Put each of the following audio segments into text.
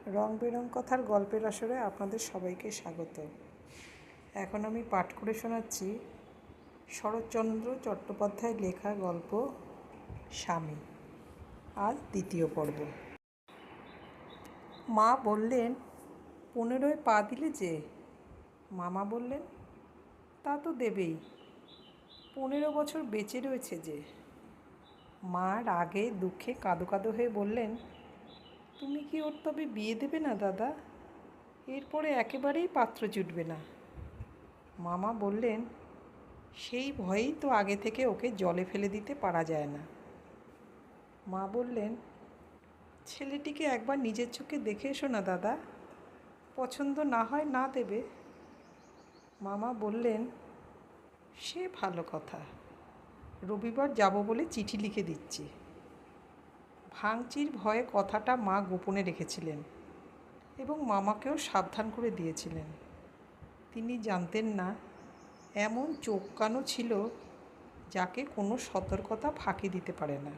রং বেরং কথার গল্পের আসরে আপনাদের সবাইকে স্বাগত। এখন আমি পাঠ করে শোনাচ্ছি শরৎচন্দ্র চট্টোপাধ্যায়ের লেখা গল্প স্বামী। আজ দ্বিতীয় পর্ব। মা বললেন, 15য় পা দিলে যে? মামা বললেন, তা তো দেবেই, 15 বছর বেঁচে রয়েছে যে। মা রাগে দুঃখে কাঁদো কাঁদো হয়ে বললেন, তুমি কি ওর তবে বিয়ে দেবে না দাদা? এরপরে একেবারেই পাত্র জুটবে না। মামা বললেন, সেই ভয়েই তো আগে থেকে ওকে জলে ফেলে দিতে পারা যায় না। মা বললেন, ছেলেটিকে একবার নিজের চোখে দেখে এসো না দাদা, পছন্দ না হয় না দেবে। মামা বললেন, সে ভালো কথা, রবিবার যাব বলে চিঠি লিখে দিচ্ছি। ভাঙচির ভয়ে কথাটা মা গোপনে রেখেছিলেন এবং মামাকেও সাবধান করে দিয়েছিলেন। তিনি জানতেন না এমন চোখ কানও ছিল যাকে কোনো সতর্কতা ফাঁকি দিতে পারে না।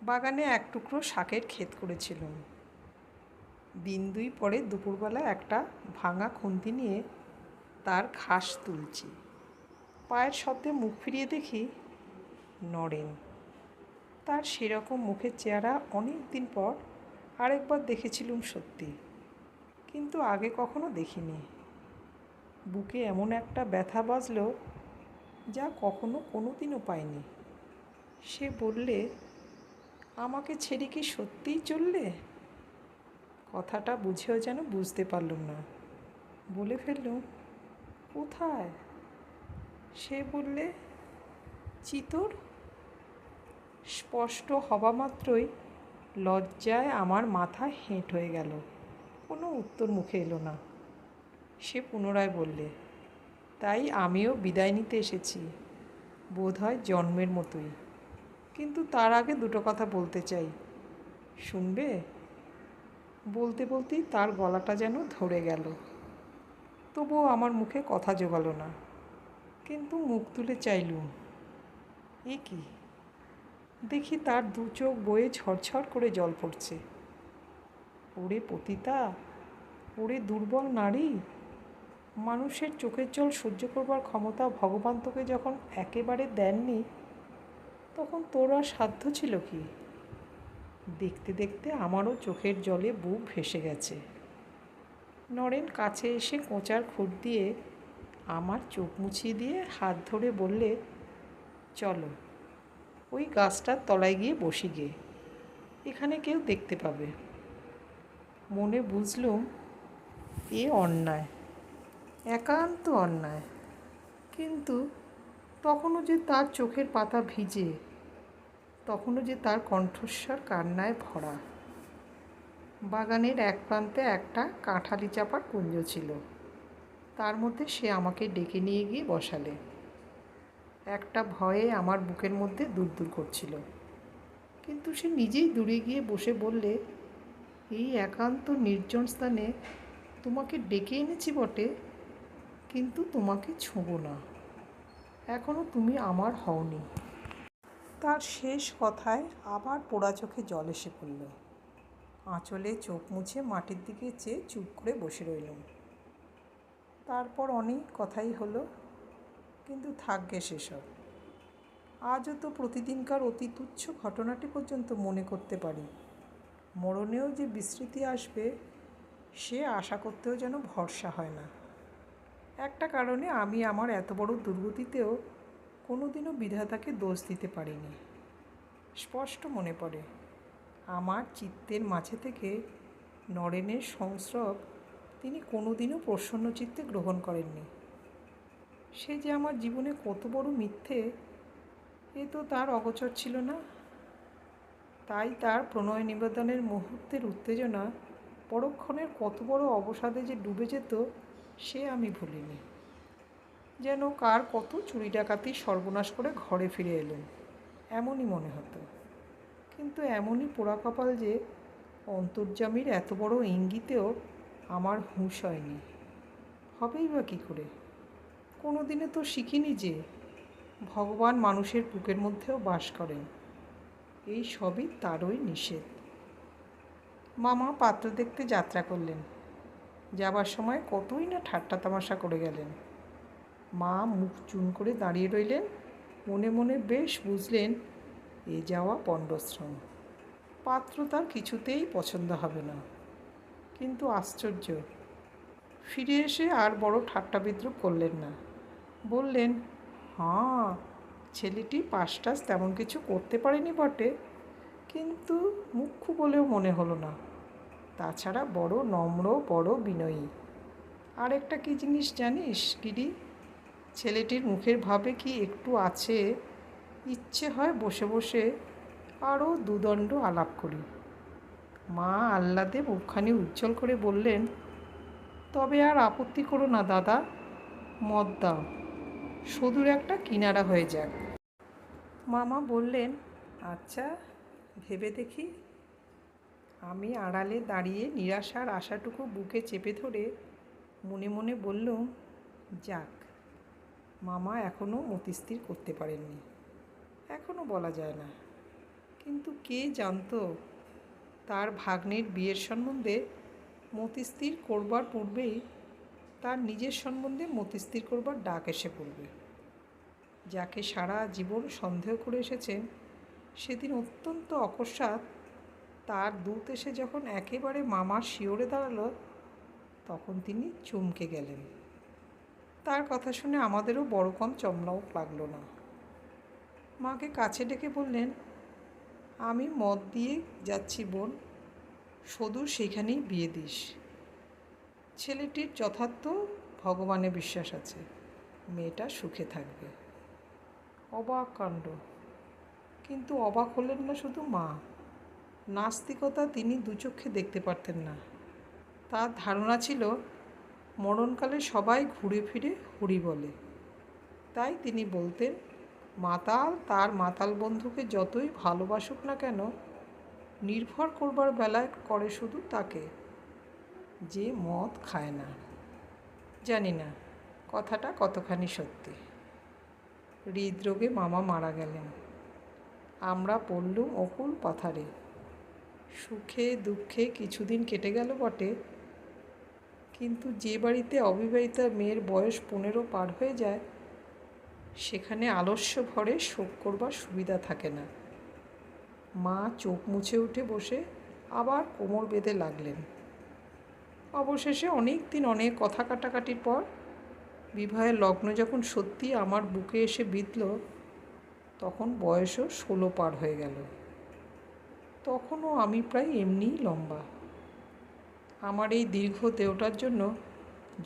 বাগানে এক টুকরো শাকের ক্ষেত করেছিলুম। দিন দুই পরে দুপুরবেলা একটা ভাঙা খুন্তি নিয়ে তার ঘাস তুলছি। পায়ের শব্দে মুখ ফিরিয়ে দেখি নরেন। তার সেরকম মুখের চেহারা অনেক দিন পর আরেকবার দেখেছিলুম সত্যি, কিন্তু আগে কখনো দেখিনি। বুকে এমন একটা ব্যথা বাজল যা কখনো কোনোদিনও পাইনি। সে বললে, আমাকে ছেড়ে কি সত্যিই চললে? কথাটা বুঝেও যেন বুঝতে পারলুম না। বলে ফেললুম, কোথায়? সে বললে, চিতোর। স্পষ্ট হবা মাত্রই লজ্জায় আমার মাথা হেঁট হয়ে গেল। কোনো উত্তর মুখে এলো না। সে পুনরায় বললে, তাই আমিও বিদায় নিতে এসেছি, বোধ হয় জন্মের মতোই। কিন্তু তার আগে দুটো কথা বলতে চাই, শুনবে? বলতে বলতেই তার গলাটা যেন ধরে গেল। তবুও আমার মুখে কথা জোগালো না, কিন্তু মুখ তুলে চাইলুম। এ কি? দেখি তার দু চোখ বয়ে ঝরঝর করে জল পড়ছে। ওরে পতিতা, ওরে দুর্বল নারী! মানুষের চোখের জল সহ্য করবার ক্ষমতা ভগবান তোকে যখন একেবারে দেননি, তখন তোর আর সাধ্য ছিল কি? দেখতে দেখতে আমারও চোখের জলে বুক ভেসে গেছে। নরেন কাছে এসে কোঁচার খুঁট দিয়ে আমার চোখ মুছিয়ে দিয়ে হাত ধরে বললে, চলো, ওই গাছটার তলায় গিয়ে বসি গে, এখানে কেউ দেখতে পাবে। মনে বুঝলুম এ অন্যায়, একান্ত অন্যায়, কিন্তু তখনও যে তার চোখের পাতা ভিজে, তখনও যে তার কণ্ঠস্বর কান্নায় ভরা। বাগানের এক প্রান্তে একটা কাঁঠালি চাপার কুঞ্জ ছিল, তার মধ্যে সে আমাকে ডেকে নিয়ে গিয়ে বসালে। একটা ভয়ে আমার বুকের মধ্যে দূর দূর করছিল, কিন্তু সে নিজেই দূরে গিয়ে বসে বললে, এই একান্ত নির্জন স্থানে তোমাকে ডেকে এনেছি বটে, কিন্তু তোমাকে ছোঁবো না, এখনও তুমি আমার হওনি। তার শেষ কথায় আবার পোড়া চোখে জল এসে পড়ল। আঁচলে চোখ মুছে মাটির দিকে চেয়ে চুপ করে বসে রইলুম। তারপর অনেক কথাই হলো, কিন্তু থাকবে সেসব। আজও তো প্রতিদিনকার অতি তুচ্ছ ঘটনাটি পর্যন্ত মনে করতে পারি। মরণেও যে বিস্মৃতি আসবে সে আশা করতেও যেন ভরসা হয় না। একটা কারণে আমি আমার এত বড় দুর্গতিতেও কোনোদিনও বিধাতাকে দোষ দিতে পারিনি। স্পষ্ট মনে পড়ে, আমার চিত্তের মাঝে থেকে নরেনের সংস্রব তিনি কোনোদিনও প্রসন্ন চিত্তে গ্রহণ করেননি। সে যে আমার জীবনে কত বড় মিথ্যে, এ তো তার অগোচর ছিল না। তাই তার প্রণয় নিবেদনের মুহূর্তের উত্তেজনা পরক্ষণের কত বড় অবসাদে যে ডুবে যেত সে আমি ভুলিনি। যেন কার কত চুরি ডাকাতি সর্বনাশ করে ঘরে ফিরে এলেন, এমনই মনে হতো। কিন্তু এমনই পোড়া কপাল যে অন্তর্যামীর এত বড় ইঙ্গিতেও আমার হুঁশ হয়নি। হবেই বা কী করে? কোনো দিনে তো শিখিনি যে ভগবান মানুষের বুকের মধ্যেও বাস করেন। এই সবই তারই নিষেধ। মামা পাত্র দেখতে যাত্রা করলেন। যাবার সময় কতই না ঠাট্টা তামাশা করে গেলেন। মা মুখ চুন করে দাঁড়িয়ে রইলেন, মনে মনে বেশ বুঝলেন এ যাওয়া পণ্ডশ্রম, পাত্র তার কিছুতেই পছন্দ হবে না। কিন্তু আশ্চর্য, ফিরে এসে আর বড় ঠাট্টা বিদ্রুপ করলেন না। বললেন, হ্যাঁ, ছেলেটি পাস তেমন কিছু করতে পারেনি বটে, কিন্তু মুখ্য বলেও মনে হলো না। তাছাড়া বড় নম্র, বড় বিনয়ী। আর একটা কী জিনিস জানিস গিরি, ছেলেটির মুখের ভাবে কি একটু আছে, ইচ্ছে হয় বসে বসে আরও দুদণ্ড আলাপ করি। মা আহ্লাদে মুখখানি উজ্জ্বল করে বললেন, তবে আর আপত্তি করো না দাদা, মত দাও, সদূর একটা কিনারা হয়ে যাক। মামা বললেন, আচ্ছা, ভেবে দেখি। আমি আড়ালে দাঁড়িয়ে নিরাশার আশাটুকু বুকে চেপে ধরে মনে মনে বললুম, যাক, মামা এখনও মতিস্থির করতে পারেননি। এখনও বলা যায় না, কিন্তু কে জানতো তার ভাগ্নের বিয়ের সম্বন্ধে মতিস্থির করবার পূর্বেই তার নিজের সম্বন্ধে মতিস্থির করবার ডাক এসে পড়বে। যাকে সারা জীবন সন্দেহ করে এসেছেন, সেদিন অত্যন্ত অকস্মাৎ তার দূত এসে যখন একেবারে মামার শিওরে দাঁড়ালো, তখন তিনি চমকে গেলেন। তার কথা শুনে আমাদেরও বড় কম চমলাও লাগলো না। মাকে কাছে ডেকে বললেন, আমি মত দিয়ে যাচ্ছি বোন, সদূর সেখানেই বিয়ে দিস। ছেলেটির যথার্থ ভগবানে বিশ্বাস আছে, মেয়েটা সুখে থাকবে। অবাক কাণ্ড! কিন্তু অবাক হলেন না শুধু মা, নাস্তিকতা তিনি দুচক্ষে দেখতে পারতেন না। তার ধারণা ছিল মরণকালে সবাই ঘুরে ফিরে হরি বলে। তাই তিনি বলতেন, মাতাল তার মাতাল বন্ধুকে যতই ভালোবাসুক না কেন, নির্ভর করবার বেলায় করে শুধু তাকে, যে মদ খায় না। জানি না কথাটা কতখানি সত্যি। হৃদরোগে মামা মারা গেলেন। আমরা পড়লুম অকুল পাথারে। সুখে দুঃখে কিছুদিন কেটে গেল বটে, কিন্তু যে বাড়িতে অবিবাহিতা মেয়ের বয়স 15 পার হয়ে যায়, সেখানে আলস্য ভরে শোক করবার সুবিধা থাকে না। মা চোখ মুছে উঠে বসে আবার কোমর বেঁধে লাগলেন। অবশেষে অনেক দিন অনেক কথা কাটাকাটির পর বিবাহের লগ্ন যখন সত্যি আমার বুকে এসে বিঁধল, তখন বয়সও 16 পার হয়ে গেল। তখনও আমি প্রায় এমনিই লম্বা। আমার এই দীর্ঘ দেহটার জন্য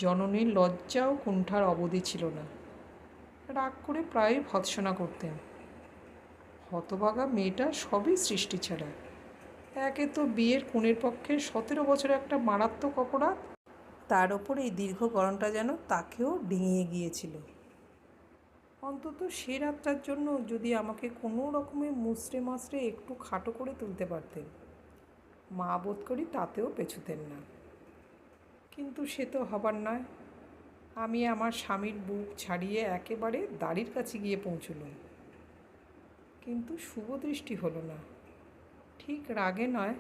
জননীর লজ্জা ও কুণ্ঠার অবধি ছিল না। রাগ করে প্রায় ভৎসনা করতেন, হতভাগা মেয়েটা সবই সৃষ্টি ছাড়া। একে তো বিয়ের কনের পক্ষে 17 বছর একটা মারাত্মক অপরাধ, তার ওপর এই দীর্ঘ গরণটা যেন তাকেও ডিঙিয়ে গিয়েছিল। অন্তত সে রাতটার জন্য যদি আমাকে কোনো রকমে মুচড়ে মাচড়ে একটু খাটো করে তুলতে পারতেন, মা বোধ করি তাতেও পেছুতেন না। কিন্তু সে তো হবার নয়। আমি আমার স্বামীর বুক ছাড়িয়ে একেবারে দাড়ির কাছে গিয়ে পৌঁছলুম, কিন্তু শুভ দৃষ্টি হলো না। ঠিক রাগে নয়,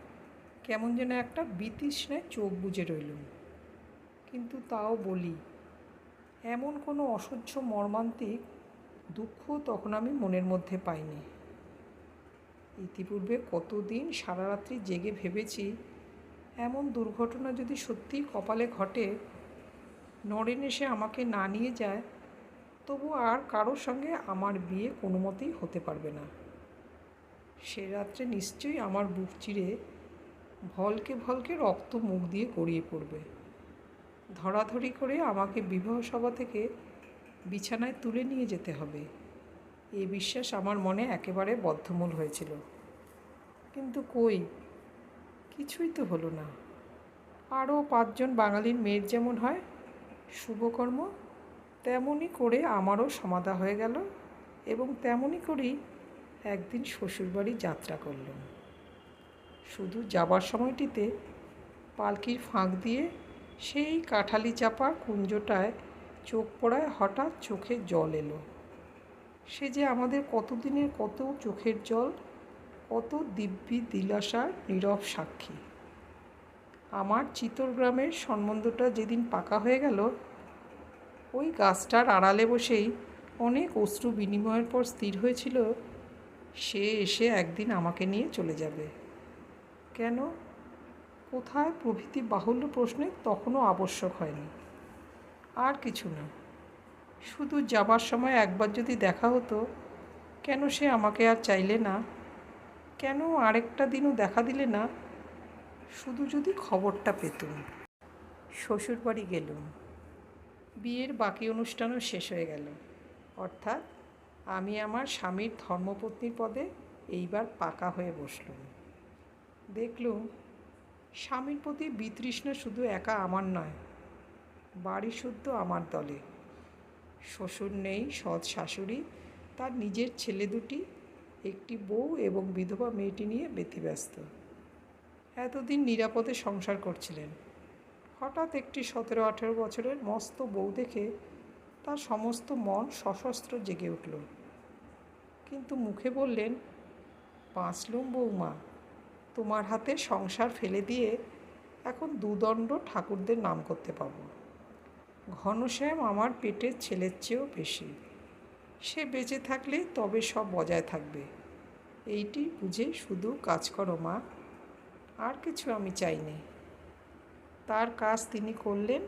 কেমন যেন একটা বিতৃষ্ণায় চোখ বুজে রইলুম। কিন্তু তাও বলি, এমন কোনো অসহ্য মর্মান্তিক দুঃখ তখন আমি মনের মধ্যে পাইনি। ইতিপূর্বে কতদিন সারা রাত্রি জেগে ভেবেছি, এমন দুর্ঘটনা যদি সত্যিই কপালে ঘটে, নরেন এসে আমাকে না নিয়ে যায়, তবু আর কারোর সঙ্গে আমার বিয়ে কোনো মতেই হতে পারবে না। সে রাত্রে নিশ্চয়ই আমার বুক চিরে ভলকে ভলকে রক্ত মুখ দিয়ে গড়িয়ে পড়বে। ধরাধরি করে আমাকে বিবাহ সভা থেকে বিছানায় তুলে নিয়ে যেতে হবে, এ বিশ্বাস আমার মনে একেবারে বদ্ধমূল হয়েছিল। কিন্তু কই, কিছুই তো হলো না। আরও 5 জন বাঙালির মেয়ের যেমন হয় শুভকর্ম, তেমনই করে আমারও সমাধা হয়ে গেল, এবং তেমনই করেই একদিন শ্বশুরবাড়ি যাত্রা করলাম। শুধু যাবার সময়টিতে পালকির ফাঁক দিয়ে সেই কাঁঠালি চাপা কুঞ্জটায় চোখ পড়ায় হঠাৎ চোখে জল এলো। সে যে আমাদের কতদিনের কত চোখের জল, কত দিব্যি দিলাসার নীরব সাক্ষী। আমার চিতরগ্রামের সম্বন্ধটা যেদিন পাকা হয়ে গেল, ওই গাছটার আড়ালে বসেই অনেক অশ্রু বিনিময়ের পর স্থির হয়েছিল সে এসে একদিন আমাকে নিয়ে চলে যাবে। কেন, কোথায় প্রভৃতি বাহুল্য প্রশ্নে তখনও আবশ্যক হয়নি। আর কিছু না, শুধু যাবার সময় একবার যদি দেখা হতো, কেন সে আমাকে আর চাইলে না, কেন আরেকটা দিনও দেখা দিলে না, শুধু যদি খবরটা পেতুম। শ্বশুরবাড়ি গেলুম। বিয়ের বাকি অনুষ্ঠানও শেষ হয়ে গেল, অর্থাৎ আমি আমার স্বামীর ধর্মপত্নীর পদে এইবার পাকা হয়ে বসলুম। দেখলুম স্বামীর প্রতি বিতৃষ্ণা শুধু একা আমার নয়, বাড়ি শুদ্ধ আমার দলে। শ্বশুর নেই, সৎ শাশুড়ি, তার নিজের ছেলে দুটি, একটি বউ এবং বিধবা মেয়েটি নিয়ে ব্যতিব্যস্ত। এতদিন নিরাপদে সংসার করছিলেন। হঠাৎ একটি 17-18 বছরের মস্ত বউ দেখে তার সমস্ত মন সশস্ত্র জেগে উঠল। কিন্তু মুখে বললেন, বাঁচলুম বৌমা, তোমার হাতে সংসার ফেলে দিয়ে এখন দুদণ্ড ঠাকুরদের নাম করতে পাবো। ঘনশ্যাম আমার পেটের ছেলের চেয়েও বেশি। সে বেঁচে থাকলে তবে সব বজায় থাকবে। এইটি বুঝে শুধু কাজ করো মা, আর কিছু আমি চাইনি। তার কাজ তিনি করলেন,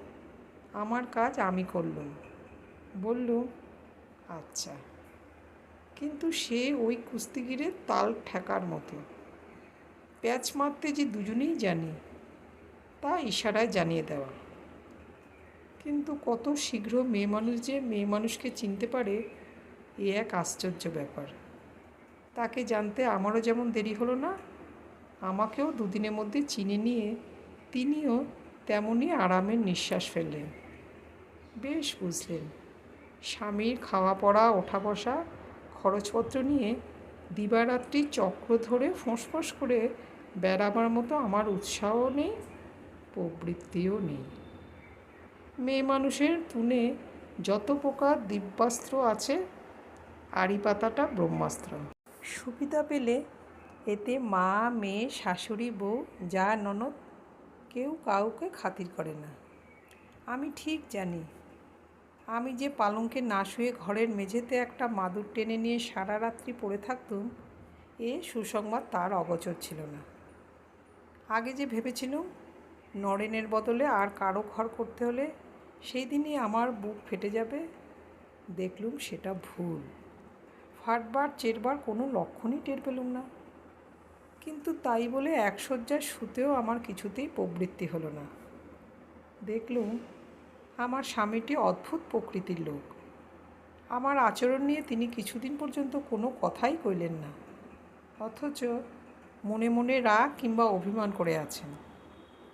আমার কাজ আমি করলুম। বললুম, আচ্ছা। কিন্তু সে ওই কুস্তিগিরের তাল ঠেকার মতো। প্যাচ মারতে যে দুজনেই জানি, তা ইশারায় জানিয়ে দেওয়া। কিন্তু কত শীঘ্র মেয়ে মানুষ যে মেয়ে মানুষকে চিনতে পারে, এ এক আশ্চর্য ব্যাপার। তাকে জানতে আমারও যেমন দেরি হলো না, আমাকেও দুদিনের মধ্যে চিনে নিয়ে তিনিও তেমনই আরামের নিঃশ্বাস ফেললেন। বেশ বুঝলেন, স্বামীর খাওয়া পড়া, ওঠা বসা, খরচপত্র নিয়ে দিবারাত্রি চক্র ধরে ফোঁস করে বেড়াবার মতো আমার উৎসাহও নেই, প্রবৃত্তিও নেই। মেয়ে মানুষের পুনে যত প্রকার দিব্যাস্ত্র আছে, আড়ি পাতাটা ব্রহ্মাস্ত্র। সুবিধা পেলে এতে মা, মেয়ে, শাশুড়ি, বউ, যা ননদ কেউ কাউকে খাতির করে না। আমি ঠিক জানি, আমি যে পালঙ্কে না শুয়ে ঘরের মেঝেতে একটা মাদুর টেনে নিয়ে সারা রাত্রি পড়ে থাকতুম, এ সুসংবাদ তার অগোচর ছিল না। আগে যে ভেবেছিলুম নরেনের বদলে আর কারো ঘর করতে হলে সেই দিনই আমার বুক ফেটে যাবে, দেখলুম সেটা ভুল। ফাটবার চেরবার কোনো লক্ষণই টের পেলুম না। কিন্তু তাই বলে এক শয্যায় শুতেও আমার কিছুতেই প্রবৃত্তি হলো না। দেখলুম আমার স্বামীটি অদ্ভুত প্রকৃতির লোক। আমার আচরণ নিয়ে তিনি কিছুদিন পর্যন্ত কোনো কথাই কইলেন না, অথচ মনে মনে রাগ কিংবা অভিমান করে আছেন।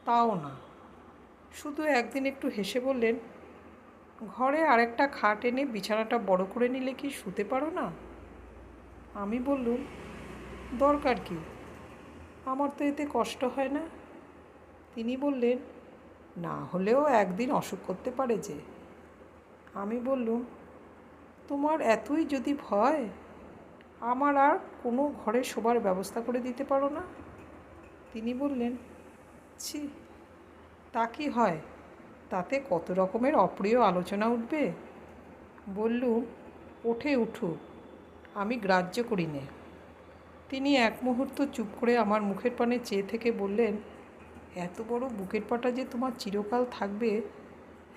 তাও না, শুধু একদিন একটু হেসে বললেন, ঘরে আরেকটা খাট এনে বিছানাটা বড় করে নিলে কি শুতে পারো না? আমি বললুম, দরকার কি, আমার তো এতে কষ্ট হয় না। তিনি বললেন, না হলেও একদিন অসুখ করতে পারে যে। আমি বললুম, তোমার এতই যদি ভয়, আমার আর কোনো ঘরে শোবার ব্যবস্থা করে দিতে পারো না? তিনি বললেন, ছি, তা কি হয়, তাতে কত রকমের অপ্রিয় আলোচনা উঠবে। বললুম, ওঠে উঠুক, আমি গ্রাহ্য করি নে। তিনি এক মুহূর্ত চুপ করে আমার মুখের পানে চেয়ে থেকে বললেন, এত বড় বুকের পাটা যে তোমার চিরকাল থাকবে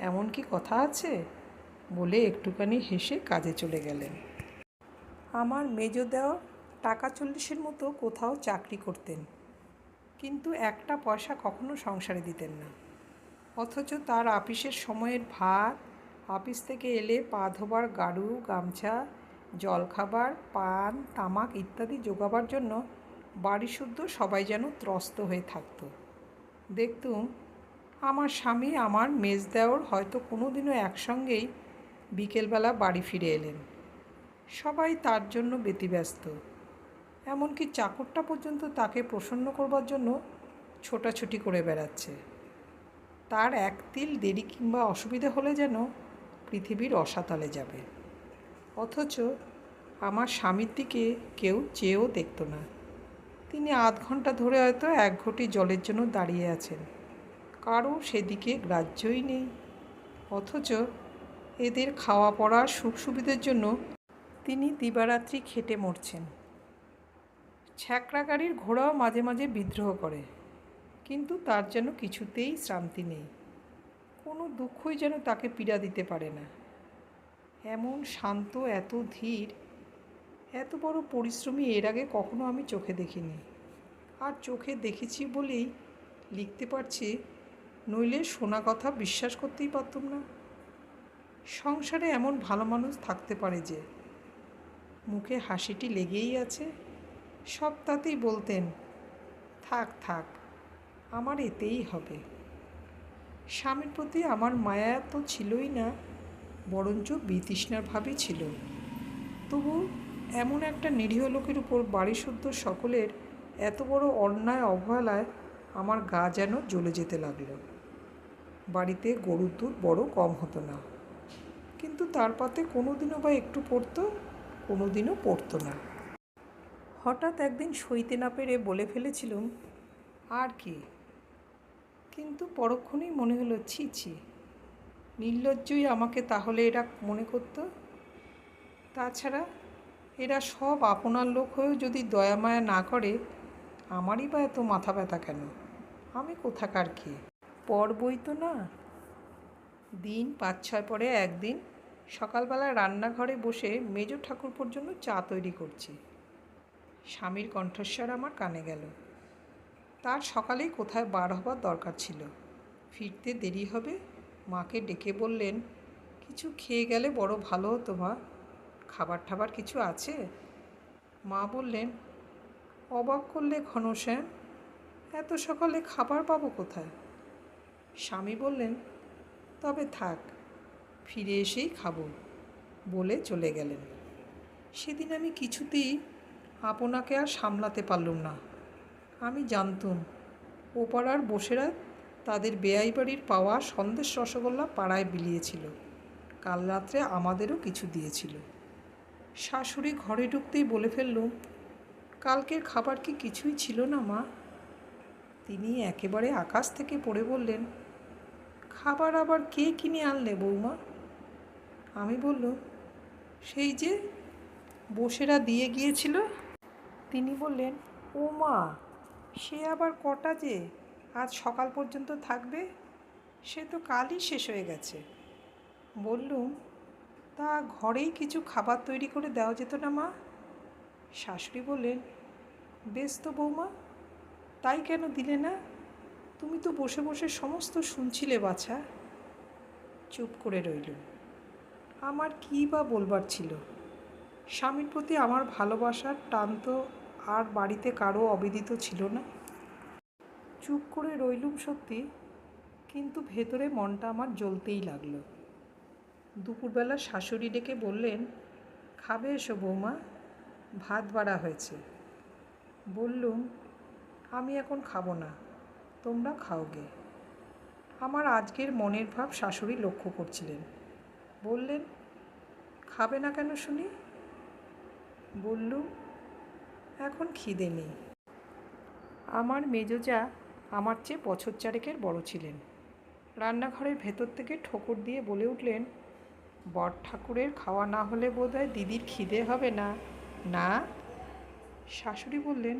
এমন কি কথা আছে? বলে একটুখানি হেসে কাজে চলে গেলেন। আমার মেজ দেওয়া টাকা 40-এর মতো কোথাও চাকরি করতেন, কিন্তু একটা পয়সা কখনো সংসারে দিতেন না। অথচ তার আপিসের সময়ের ভাত, আপিস থেকে এলে পা ধোবার গাড়ু, গামছা, জলখাবার, পান, তামাক ইত্যাদি জোগাবার জন্য বাড়িশুদ্ধ সবাই যেন ত্রস্ত হয়ে থাকত। দেখতুম আমার স্বামী আমার মেজ দেওর হয়তো কোনো দিনও একসঙ্গেই বিকেলবেলা বাড়ি ফিরে এলেন। সবাই তার জন্য ব্যতিব্যস্ত, এমনকি চাকরটা পর্যন্ত তাকে প্রসন্ন করবার জন্য ছোটাছুটি করে বেড়াচ্ছে। তার এক তিল দেরি কিংবা অসুবিধা হলে যেন পৃথিবীর অসাতালে যাবে। অথচ আমার স্বামীর দিকে কেউ চেয়েও দেখত না। তিনি আধ ঘন্টা ধরে হয়তো 1 ঘটি জলের জন্য দাঁড়িয়ে আছেন, কারও সেদিকে গ্রাহ্যই নেই। অথচ এদের খাওয়া পড়ার সুখ সুবিধের জন্য তিনি দিবারাত্রি খেটে মরছেন। ছ্যাঁকড়া গাড়ির ঘোড়াও মাঝে মাঝে বিদ্রোহ করে, কিন্তু তার যেন কিছুতেই শ্রান্তি নেই। কোনো দুঃখই যেন তাকে পীড়া দিতে পারে না। এমন শান্ত, এত ধীর, এত বড় পরিশ্রমী এর আগে কখনো আমি চোখে দেখিনি। আর চোখে দেখেছি বলেই লিখতে পারছি, নইলে শোনা কথা বিশ্বাস করতেই পারতুম না। সংসারে এমন ভালো মানুষ থাকতে পারে যে, মুখে হাসিটি লেগেই আছে। সব তাতেই বলতেন, থাক থাক, আমার এতেই হবে। স্বামীর প্রতি আমার মায়া তো ছিলই না, বরঞ্চ বিতৃষ্ণার ভাবই ছিল। তবু এমন একটা নিরীহ লোকের উপর বাড়িসুদ্ধ সকলের এত বড় অন্যায় অবহেলায় আমার গা যেন জ্বলে যেতে লাগলো। বাড়িতে গরুর দুধ বড় কম হতো না, কিন্তু তার পাতে কোনোদিনও বা একটু পড়তো, কোনোদিনও পড়তো না। হঠাৎ একদিন সইতে না পেরে বলে ফেলেছিলুম, আর কি। কিন্তু পরক্ষণেই মনে হলো, ছি ছি, নির্লজ্জই আমাকে তাহলে এরা মনে করত। তাছাড়া এরা সব আপনার লোক হয়েও যদি দয়া মায়া না করে, আমারই বা এত মাথা ব্যথা কেন? আমি কোথাকার কি? পর বই তো না। দিন 5-6 পরে একদিন সকালবেলা রান্নাঘরে বসে মেজ ঠাকুরপোর জন্য চা তৈরি করছি। স্বামীর কণ্ঠস্বর আমার কানে গেল। তার সকালেই কোথায় বার হবার দরকার ছিল, ফিরতে দেরি হবে। মাকে ডেকে বললেন, কিছু খেয়ে গেলে বড় ভালো হতো মা, খাবার ঠাবার কিছু আছে? মা বললেন, অবাক করলে ঘনশ্যাম, এত সকালে খাবার পাবো কোথায়? স্বামী বললেন, তবে থাক, ফিরে এসেই খাবো, বলে চলে গেলেন। সেদিন আমি কিছুতেই আপনাকে আর সামলাতে পারলুম না। আমি জানতুম ও পাড়ার বসেরা তাদের বেয়াই বাড়ির পাওয়া সন্দেশ রসগোল্লা পাড়ায় বিলিয়েছিল। কাল রাত্রে আমাদেরও কিছু দিয়েছিল। শাশুড়ি ঘরে ঢুকতেই বলে ফেললুম, কালকের খাবার কি কিছুই ছিল না মা? তিনি একেবারে আকাশ থেকে পড়ে বললেন, খাবার আবার কে কিনে আনলে বৌমা? আমি বললুম, সেই যে বসেরা দিয়ে গিয়েছিল। তিনি বললেন, ও মা, সে আবার কটা যে আজ সকাল পর্যন্ত থাকবে? সে তো কালই শেষ হয়ে গেছে। বললুম, তা ঘরেই কিছু খাবার তৈরি করে দেওয়া যেত না মা? শাশুড়ি বললেন, বেশ তো বৌমা, তাই কেন দিলে না? তুমি তো বসে বসে সমস্ত শুনছিলে বাছা। চুপ করে রইলুম। আমার কী বা বলবার ছিল? স্বামীর প্রতি আমার ভালোবাসার টান তো আর বাড়িতে কারও অবিদিত ছিল না। চুপ করে রইলুম সত্যি, কিন্তু ভেতরে মনটা আমার জ্বলতেই লাগলো। দুপুরবেলা শাশুড়ি ডেকে বললেন, খাবে এসো বৌমা, ভাত বাড়া হয়েছে। বললুম, আমি এখন খাবো না, তোমরা খাওগে। আমার আজকের মনের ভাব শাশুড়ি লক্ষ্য করছিলেন। বললেন, খাবে না কেন শুনি? বললুম, এখন খিদে নেই। আমার মেজোজা আমার চেয়ে বছর চারেকের বড় ছিলেন। রান্নাঘরের ভেতর থেকে ঠোকর দিয়ে বলে উঠলেন, বর ঠাকুরের খাওয়া না হলে বোধহয় দিদির খিদে হবে না, না? শাশুড়ি বললেন,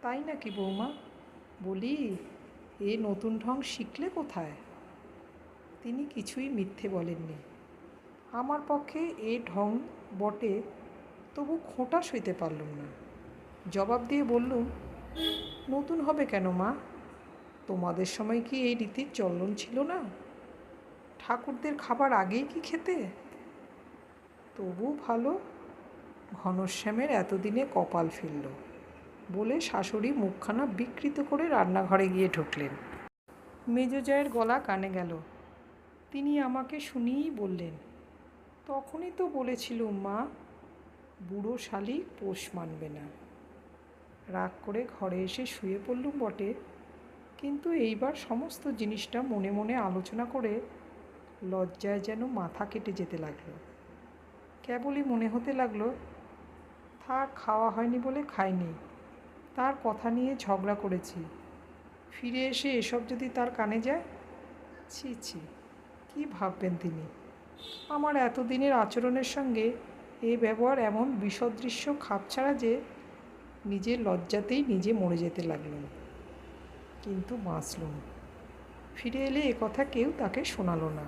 তাই নাকি বৌমা? বলি, এ নতুন ঢং শিখলে কোথায়? তিনি কিছুই মিথ্যে বলেননি। আমার পক্ষে এ ঢং বটে, তবু খোঁটা সইতে পারলুম না। জবাব দিয়ে বললুম, নতুন হবে কেন মা? তোমাদের সময় কি এই রীতির চলন ছিল না? ঠাকুরদের খাবার আগেই কি খেতে? তবু ভালো, ঘনশ্যামের এতদিনে কপাল ফিরল, বলে শাশুড়ি মুখখানা বিকৃত করে রান্নাঘরে গিয়ে ঢুকলেন। মেজোজায়ের গলা কানে গেল। তিনি আমাকে শুনিয়েই বললেন, তখনই তো বলেছিলুম মা, বুড়ো শালি পোষ মানবে না। রাগ করে ঘরে এসে শুয়ে পড়লুম বটে, কিন্তু এইবার সমস্ত জিনিসটা মনে মনে আলোচনা করে লজ্জায় যেন মাথা কেটে যেতে লাগলো। কেবলই মনে হতে লাগলো, থাক, খাওয়া হয়নি বলে খাইনি, তার কথা নিয়ে ঝগড়া করেছি, ফিরে এসে এসব যদি তার কানে যায়, ছি ছি, কী ভাববেন তিনি। আমার এতদিনের আচরণের সঙ্গে এ ব্যবহার এমন বিসদৃশ্য খাপছাড়া যে নিজের লজ্জাতেই নিজে মরে যেতে লাগলেন। কিন্তু বাঁচলুম। ফিরে এলে একথা কেউ তাকে শোনালো না।